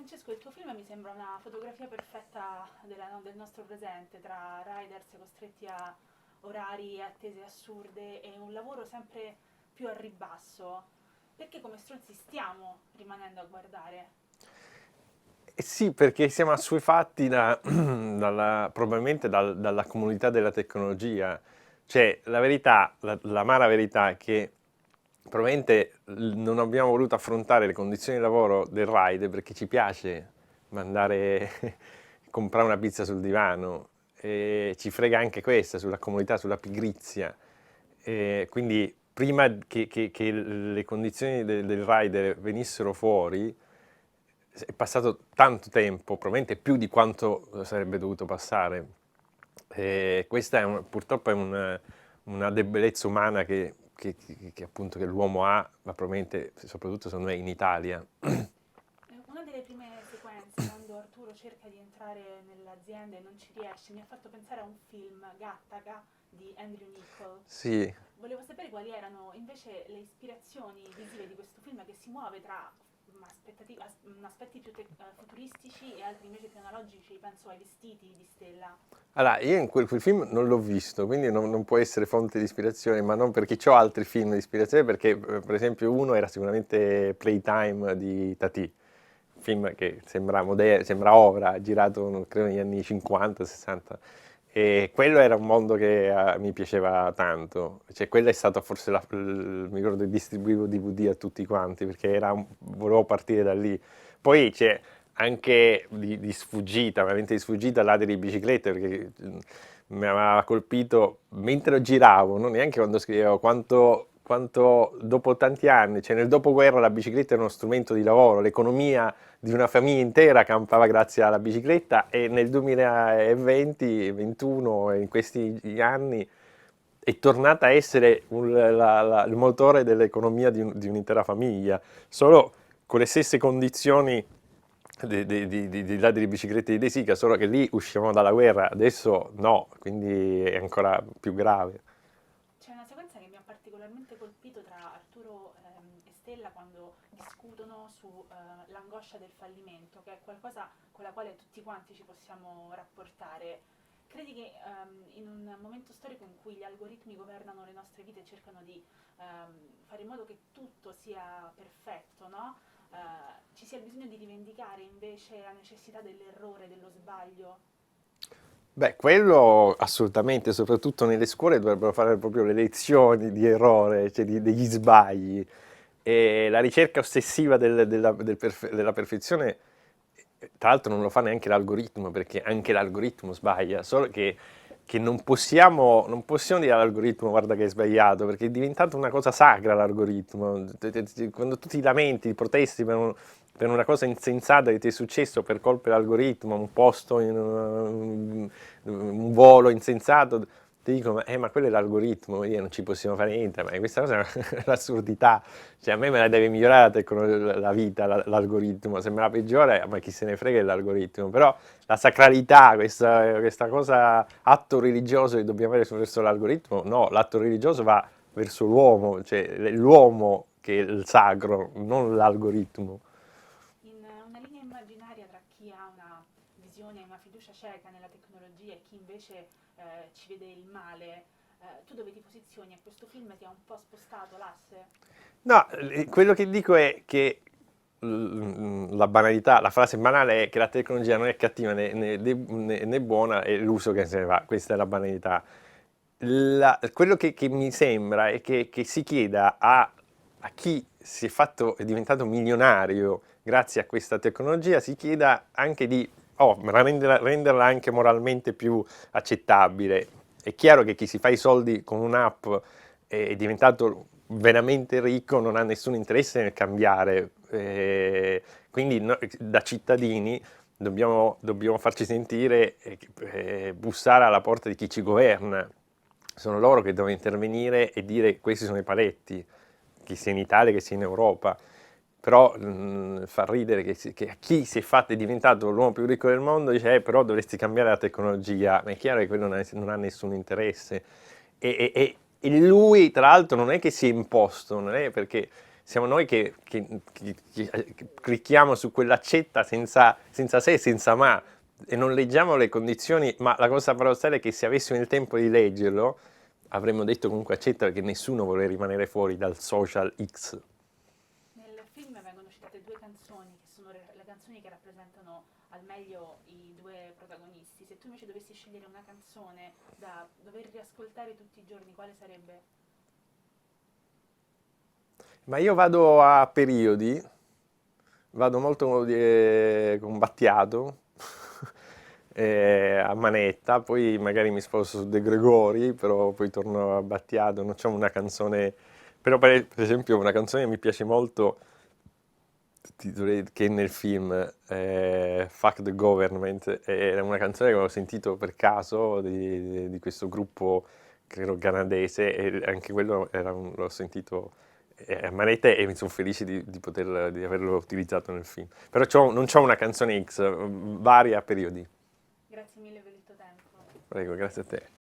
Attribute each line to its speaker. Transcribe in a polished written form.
Speaker 1: Francesco, il tuo film mi sembra una fotografia perfetta del nostro presente, tra riders costretti a orari e attese assurde e un lavoro sempre più a ribasso. Perché come stronzi stiamo rimanendo a guardare?
Speaker 2: Sì, perché siamo assuefatti probabilmente dalla comunità della tecnologia. Cioè, la verità, l'amara verità è che probabilmente non abbiamo voluto affrontare le condizioni di lavoro del ride perché ci piace mandare, comprare una pizza sul divano e ci frega anche questa, sulla comunità, sulla pigrizia. E quindi prima che le condizioni del rider venissero fuori, è passato tanto tempo, probabilmente più di quanto sarebbe dovuto passare. E questa purtroppo è una debolezza umana che appunto che l'uomo ha, ma probabilmente soprattutto secondo me in Italia.
Speaker 1: Una delle prime sequenze, quando Arturo cerca di entrare nell'azienda e non ci riesce, mi ha fatto pensare a un film, Gattaca, di Andrew Niccol.
Speaker 2: Sì,
Speaker 1: Volevo sapere quali erano invece le ispirazioni visive di questo film che si muove tra aspetti più futuristici e altri invece più analogici, penso ai vestiti di Stella.
Speaker 2: allora io in quel film non l'ho visto, quindi non può essere fonte di ispirazione, ma non perché ho altri film di ispirazione, perché per esempio uno era sicuramente Playtime di Tati, un film che sembra ora, girato credo negli anni 50-60. E quello era un mondo che mi piaceva tanto, cioè quello è stato forse mi ricordo che distribuivo DVD a tutti quanti perché volevo partire da lì. Poi c'è anche di sfuggita, veramente di sfuggita, ladri di biciclette perché mi aveva colpito mentre lo giravo, non neanche quando scrivevo, quanto dopo tanti anni, cioè nel dopoguerra la bicicletta era uno strumento di lavoro, l'economia di una famiglia intera campava grazie alla bicicletta e nel 2020-21 in questi anni è tornata a essere il motore dell'economia di un'intera famiglia, solo con le stesse condizioni dei ladri di biciclette di De Sica, solo che lì uscivamo dalla guerra, adesso no, quindi è ancora più grave.
Speaker 1: C'è una sequenza che mi ha particolarmente colpito tra Arturo e Stella quando discutono sull'angoscia del fallimento, che è qualcosa con la quale tutti quanti ci possiamo rapportare. Credi che in un momento storico in cui gli algoritmi governano le nostre vite e cercano di fare in modo che tutto sia perfetto, no? Ci sia bisogno di rivendicare invece la necessità dell'errore, dello sbaglio?
Speaker 2: Beh, quello assolutamente, soprattutto nelle scuole dovrebbero fare proprio le lezioni di errore, cioè degli sbagli. E la ricerca ossessiva della perfezione, tra l'altro non lo fa neanche l'algoritmo, perché anche l'algoritmo sbaglia, solo che non possiamo dire all'algoritmo guarda che è sbagliato, perché è diventato una cosa sacra l'algoritmo. Quando tu ti lamenti, ti protesti per una cosa insensata che ti è successo per colpa dell'algoritmo, un posto, un volo insensato, ti dicono, ma quello è l'algoritmo, non ci possiamo fare niente, ma questa cosa è l'assurdità, cioè a me la deve migliorare la vita, l'algoritmo, se me la peggiora, ma chi se ne frega dell'algoritmo, però la sacralità, questa cosa, atto religioso che dobbiamo avere verso l'algoritmo, no, l'atto religioso va verso l'uomo, cioè l'uomo che è il sacro, non l'algoritmo.
Speaker 1: In una linea immaginaria tra chi ha una visione, una fiducia cieca nella tecnologia e chi invece ci vede il male, tu dove ti posizioni? A questo film ti ha un po' spostato l'asse?
Speaker 2: No, quello che dico è che la banalità, la frase banale è che la tecnologia non è cattiva né buona, è l'uso che se ne va, questa è la banalità. Quello che mi sembra è che si chieda a chi è diventato milionario grazie a questa tecnologia, si chieda anche di renderla anche moralmente più accettabile. È chiaro che chi si fa i soldi con un'app è diventato veramente ricco, non ha nessun interesse nel cambiare. Quindi da cittadini dobbiamo farci sentire e bussare alla porta di chi ci governa. Sono loro che devono intervenire e dire questi sono i paletti, che sia in Italia che sia in Europa. Però fa ridere che a chi si è fatto è diventato l'uomo più ricco del mondo dice però dovresti cambiare la tecnologia, ma è chiaro che quello non ha nessun interesse. E lui tra l'altro non è che si è imposto, non è perché siamo noi che clicchiamo su quell'accetta senza se e senza ma, e non leggiamo le condizioni, ma la cosa paradossale è che se avessimo il tempo di leggerlo, avremmo detto comunque accetta, perché nessuno vuole rimanere fuori dal social X.
Speaker 1: Nel film vengono citate due canzoni, che sono le canzoni che rappresentano al meglio i due protagonisti. Se tu invece dovessi scegliere una canzone da dover riascoltare tutti i giorni, quale sarebbe?
Speaker 2: Ma io vado a periodi, vado molto con Battiato, a manetta, poi magari mi sposto su De Gregori, però poi torno a Battiato, non c'è una canzone, però per esempio una canzone che mi piace molto, che è nel film, Fuck the Government, è una canzone che avevo sentito per caso di questo gruppo, credo canadese, e anche quello l'ho sentito a manette e mi sono felice di averlo utilizzato nel film. Però non c'ho una canzone X, varia a periodi.
Speaker 1: Grazie mille per il tuo tempo.
Speaker 2: Prego, grazie a te.